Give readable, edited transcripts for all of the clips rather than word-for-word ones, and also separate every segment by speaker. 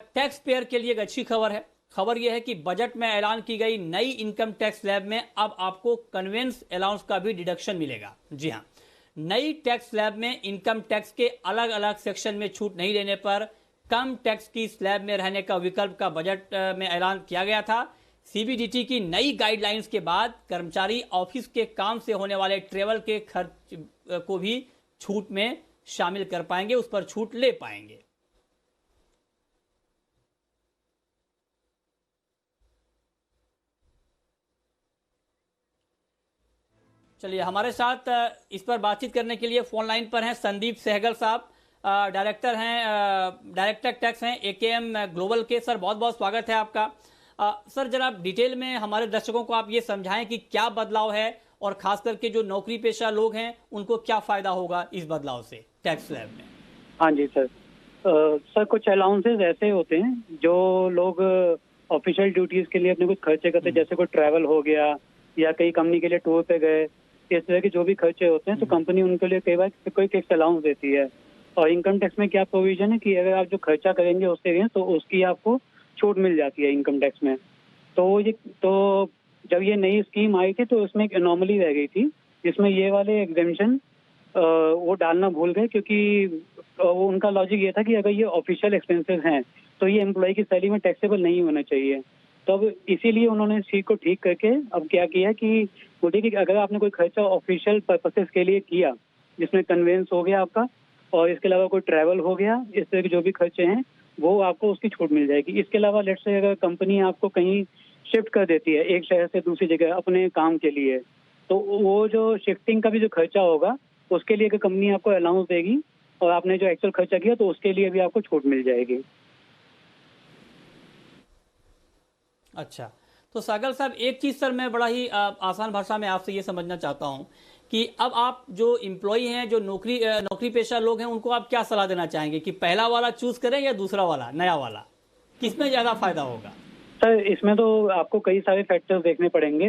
Speaker 1: Tax payer के लिए एक अच्छी खबर है। खबर यह है कि बजट में ऐलान की गई नई इनकम टैक्स स्लैब में अब आपको कन्वेंस अलाउंस का भी डिडक्शन मिलेगा। जी हां, नई टैक्स स्लैब में इनकम टैक्स के अलग अलग सेक्शन में छूट नहीं देने पर कम टैक्स की स्लैब में रहने का विकल्प का बजट में ऐलान किया गया था। सीबीडीटी की नई गाइडलाइंस के बाद कर्मचारी ऑफिस के काम से होने वाले ट्रेवल के खर्च को भी छूट में शामिल कर पाएंगे, उस पर छूट ले पाएंगे। चलिए, हमारे साथ इस पर बातचीत करने के लिए फोन लाइन पर हैं संदीप सहगल साहब, डायरेक्टर हैं, डायरेक्टर टैक्स हैं एकेएम ग्लोबल के। सर, बहुत बहुत स्वागत है आपका। सर, जरा डिटेल में हमारे दर्शकों को आप ये समझाएं कि क्या बदलाव है और खास करके जो नौकरी पेशा लोग हैं उनको क्या फायदा होगा इस बदलाव से टैक्स स्लैब में।
Speaker 2: हाँ जी सर। सर, कुछ अलाउंसेस ऐसे होते हैं जो लोग ऑफिशियल ड्यूटीज के लिए अपने कुछ खर्चे करते हैं, जैसे कोई ट्रैवल हो गया या कई कंपनी के लिए टूर पे गए, इस तरह के जो भी खर्चे होते हैं तो कंपनी उनके लिए कई बार कोई टैक्स अलाउंस देती है। और इनकम टैक्स में क्या प्रोविजन है कि अगर आप जो खर्चा करेंगे उससे तो उसकी आपको छूट मिल जाती है इनकम टैक्स में। तो जब ये नई स्कीम आई थी तो उसमें एक एनॉमली रह गई थी, जिसमें ये वाले एग्जेम्पशन वो डालना भूल गए, क्योंकि वो उनका लॉजिक ये था कि अगर ये ऑफिशियल एक्सपेंसेस हैं तो ये एम्प्लॉय की सैलरी में टैक्सेबल नहीं होना चाहिए। तो अब इसीलिए उन्होंने इस चीज को ठीक करके अब क्या किया कि बोलिए कि अगर आपने कोई खर्चा ऑफिशियल पर्पसेस के लिए किया, जिसमें कन्वेंस हो गया आपका और इसके अलावा कोई ट्रैवल हो गया, इस तरह के जो भी खर्चे हैं वो आपको उसकी छूट मिल जाएगी। इसके अलावा लेट्स से अगर कंपनी आपको कहीं शिफ्ट कर देती है एक शहर से दूसरी जगह अपने काम के लिए, तो वो जो शिफ्टिंग का भी जो खर्चा होगा उसके लिए अगर कंपनी आपको अलाउंस देगी और आपने जो एक्चुअल खर्चा किया तो उसके लिए भी आपको छूट मिल जाएगी।
Speaker 1: अच्छा, तो सागल साहब, एक चीज सर मैं बड़ा ही आसान भाषा में आपसे ये समझना चाहता हूं कि अब आप जो इम्प्लॉई हैं, जो नौकरी पेशा लोग हैं, उनको आप क्या सलाह देना चाहेंगे कि पहला वाला चूज करें या दूसरा वाला, नया वाला, किसमें ज्यादा फायदा होगा?
Speaker 2: सर, इसमें तो आपको कई सारे फैक्टर्स देखने पड़ेंगे।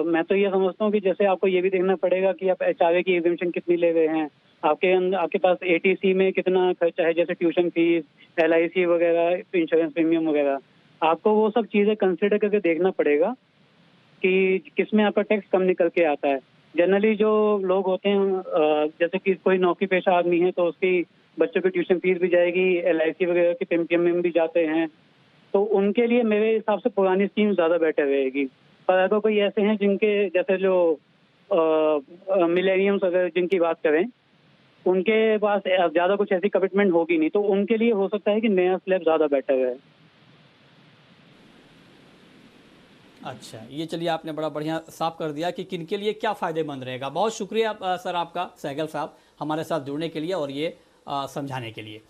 Speaker 2: मैं तो ये समझता हूँ कि जैसे आपको ये भी देखना पड़ेगा कि आप एचआरए की एग्जेम्पशन कितनी ले गए हैं, आपके पास एटीसी में कितना खर्चा है, जैसे ट्यूशन फीस, एलआईसी वगैरह, इंश्योरेंस प्रीमियम वगैरह। आपको वो सब चीजें कंसिडर करके देखना पड़ेगा कि किसमें आपका टैक्स कम निकल के आता है। जनरली जो लोग होते हैं, जैसे कि कोई नौकरी पेशा आदमी है तो उसकी बच्चों की ट्यूशन फीस भी जाएगी, एलआईसी वगैरह के प्रीमियम भी जाते हैं, तो उनके लिए मेरे हिसाब से पुरानी स्कीम ज्यादा बेटर रहेगी। पर अगर कोई ऐसे हैं जिनके जैसे जो मिलेनियम्स अगर जिनकी बात करें, उनके पास ज्यादा कुछ ऐसी कमिटमेंट होगी नहीं, तो उनके लिए हो सकता है कि नया स्लैब ज्यादा बेटर है।
Speaker 1: अच्छा, ये चलिए आपने बड़ा बढ़िया साफ कर दिया कि किन के लिए क्या फायदेमंद रहेगा। बहुत शुक्रिया सर आपका, सहगल साहब, हमारे साथ जुड़ने के लिए और ये समझाने के लिए।